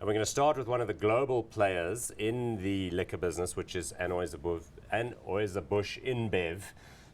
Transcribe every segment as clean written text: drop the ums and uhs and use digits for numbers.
we're going to start with one of the global players in the liquor business, which is Anheuser Busch Inbev.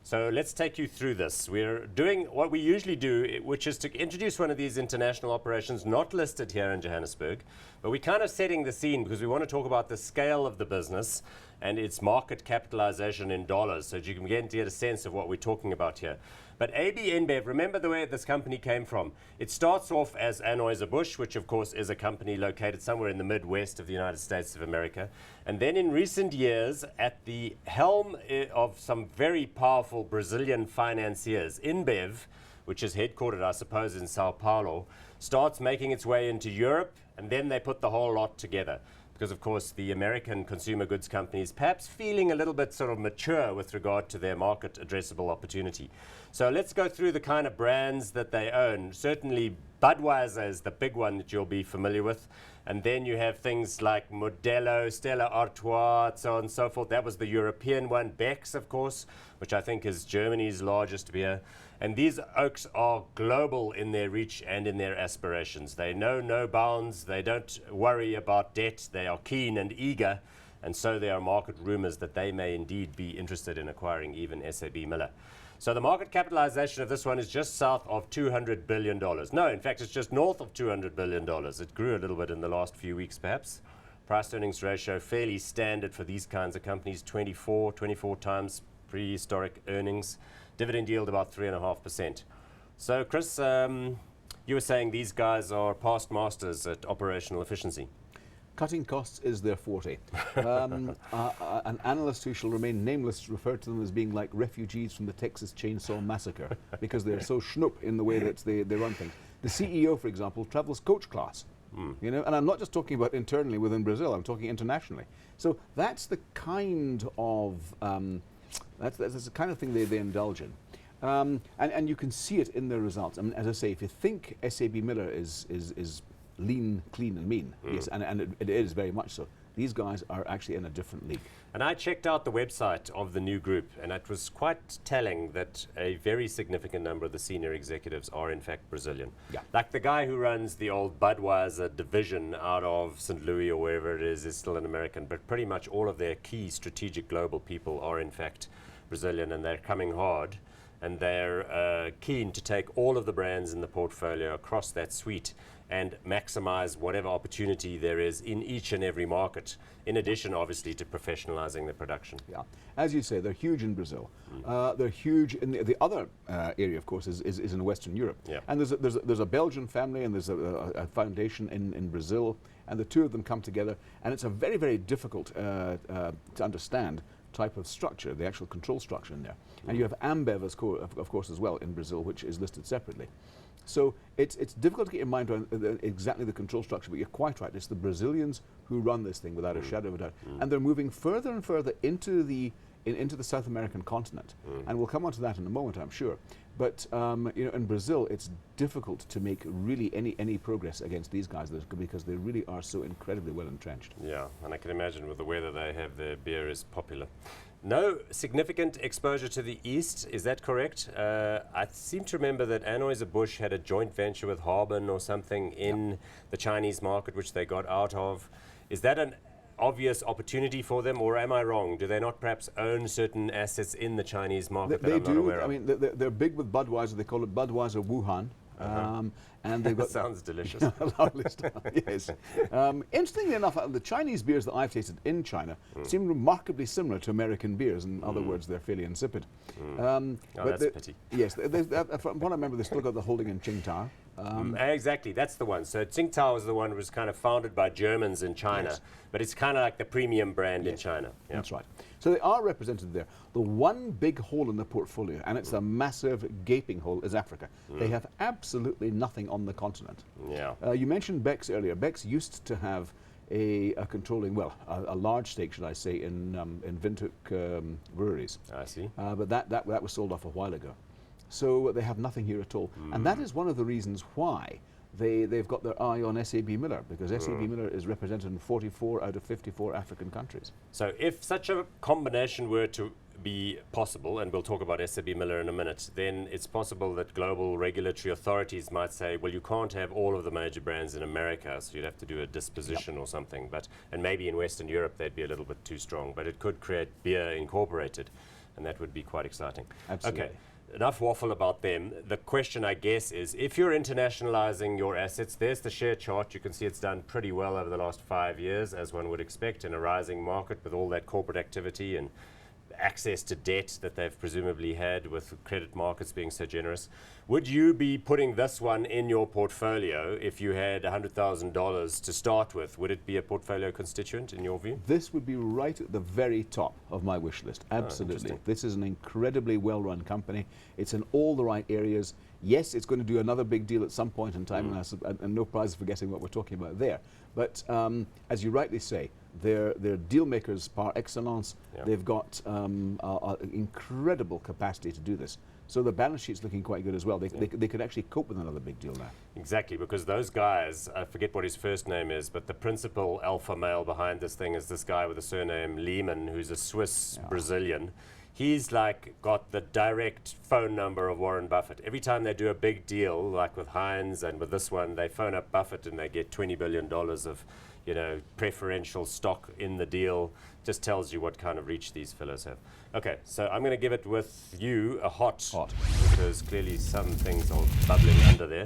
So let's take you through this. We're doing what we usually do, which is to introduce one of these international operations not listed here in Johannesburg, but we're kind of setting the scene because we want to talk about the scale of the business and its market capitalization in dollars, so that you can get a sense of what we're talking about here. But AB InBev, remember the way this company came from. It starts off as Anheuser Busch, which of course is a company located somewhere in the Midwest of the United States of America. And then in recent years, at the helm of some very powerful Brazilian financiers, InBev, which is headquartered, I suppose, in Sao Paulo, starts making its way into Europe, and then they put the whole lot together. Because, of course, the American consumer goods companies perhaps feeling a little bit sort of mature with regard to their market addressable opportunity. So let's go through the kind of brands that they own. Certainly, Budweiser is the big one that you'll be familiar with. And then you have things like Modelo, Stella Artois, so on and so forth. That was the European one. Beck's, of course, which I think is Germany's largest beer. And these oaks are global in their reach and in their aspirations. They know no bounds. They don't worry about debt. They are keen and eager. And so there are market rumors that they may indeed be interested in acquiring even SAB Miller. So the market capitalization of this one is just south of $200 billion. No, in fact, it's just north of $200 billion. It grew a little bit in the last few weeks, perhaps. Price-earnings ratio, fairly standard for these kinds of companies, 24 times prehistoric earnings. Dividend yield about 3.5%. So, Chris, you were saying these guys are past masters at operational efficiency. Cutting costs is their forte. An analyst who shall remain nameless referred to them as being like refugees from the Texas Chainsaw Massacre because they're so schnoop in the way that they run things. The CEO, for example, travels coach class. You know, and I'm not just talking about internally within Brazil, I'm talking internationally. So that's the kind of that's the kind of thing they indulge in. And you can see it in their results. I mean, as I say, if you think SAB Miller is lean, clean and mean, yes, and it is very much so, these guys are actually in a different league. And I checked out the website of the new group, and it was quite telling that a very significant number of the senior executives are in fact Brazilian. Yeah. Like the guy who runs the old Budweiser division out of St. Louis or wherever it is still an American, but pretty much all of their key strategic global people are in fact Brazilian, and they're coming hard, and they're keen to take all of the brands in the portfolio across that suite and maximize whatever opportunity there is in each and every market, in addition, obviously, to professionalizing the production. Yeah, as you say, they're huge in Brazil. They're huge in the other area, of course, is in Western Europe. Yeah. And there's a Belgian family and there's a foundation in Brazil, and the two of them come together, and it's a very, very difficult to understand type of structure, the actual control structure in there. And you have Ambev, of course, as well in Brazil, which is listed separately. So it's difficult to get your mind around exactly the control structure, but you're quite right. It's the Brazilians who run this thing without a shadow of a doubt. And they're moving further and further into the South American continent. And we'll come on to that in a moment, I'm sure. But you know, in Brazil, it's difficult to make really any progress against these guys because they really are so incredibly well entrenched. Yeah, and I can imagine with the weather they have, their beer is popular. No significant exposure to the East, is that correct? I seem to remember that Anheuser Busch had a joint venture with Harbin or something in the Chinese market, which they got out of. Is that an obvious opportunity for them, or am I wrong? Do they not perhaps own certain assets in the Chinese market that I'm not aware of? I mean, they're big with Budweiser. They call it Budweiser Wuhan. And they've got sounds delicious. Lovely stuff. Yes. Interestingly enough, the Chinese beers that I've tasted in China seem remarkably similar to American beers. In other words, they're fairly insipid. Oh, that's a pity. Yes, from what I remember, they still got the holding in Qingdao. Exactly, that's the one. So Tsingtao is the one that was kind of founded by Germans in China, yes, but it's kind of like the premium brand in China. Yeah. That's right. So they are represented there. The one big hole in the portfolio, and it's a massive gaping hole, is Africa. They have absolutely nothing on the continent. Yeah. You mentioned Beck's earlier. Beck's used to have a controlling, well, a large stake, should I say, in Windhoek breweries. I see. But that was sold off a while ago. So they have nothing here at all. And that is one of the reasons why they've got their eye on SAB Miller, because SAB Miller is represented in 44 out of 54 African countries. So if such a combination were to be possible, and we'll talk about SAB Miller in a minute, then it's possible that global regulatory authorities might say, well, you can't have all of the major brands in America, so you'd have to do a disposition or something. And maybe in Western Europe they'd be a little bit too strong, but it could create beer incorporated, and that would be quite exciting. Absolutely. Okay. Enough waffle about them. The question, I guess, is if you're internationalizing your assets, there's the share chart. You can see it's done pretty well over the last 5 years, as one would expect, in a rising market with all that corporate activity and access to debt that they've presumably had with credit markets being so generous. Would you be putting this one in your portfolio if you had $100,000 to start with? Would it be a portfolio constituent in your view? This would be right at the very top of my wish list. Absolutely. This is an incredibly well-run company. It's in all the right areas. Yes, it's going to do another big deal at some point in time, and no prize for guessing what we're talking about there. But as you rightly say, they're deal makers par excellence. Yeah. They've got incredible capacity to do this. So the balance sheet's looking quite good as well. They could actually cope with another big deal now. Exactly, because those guys, I forget what his first name is, but the principal alpha male behind this thing is this guy with the surname Lehman, who's a Swiss Brazilian. He's like got the direct phone number of Warren Buffett. Every time they do a big deal, like with Heinz and with this one, they phone up Buffett and they get $20 billion of, preferential stock in the deal. Just tells you what kind of reach these fellows have. Okay, so I'm going to give it with you a hot. Because clearly some things are bubbling under there.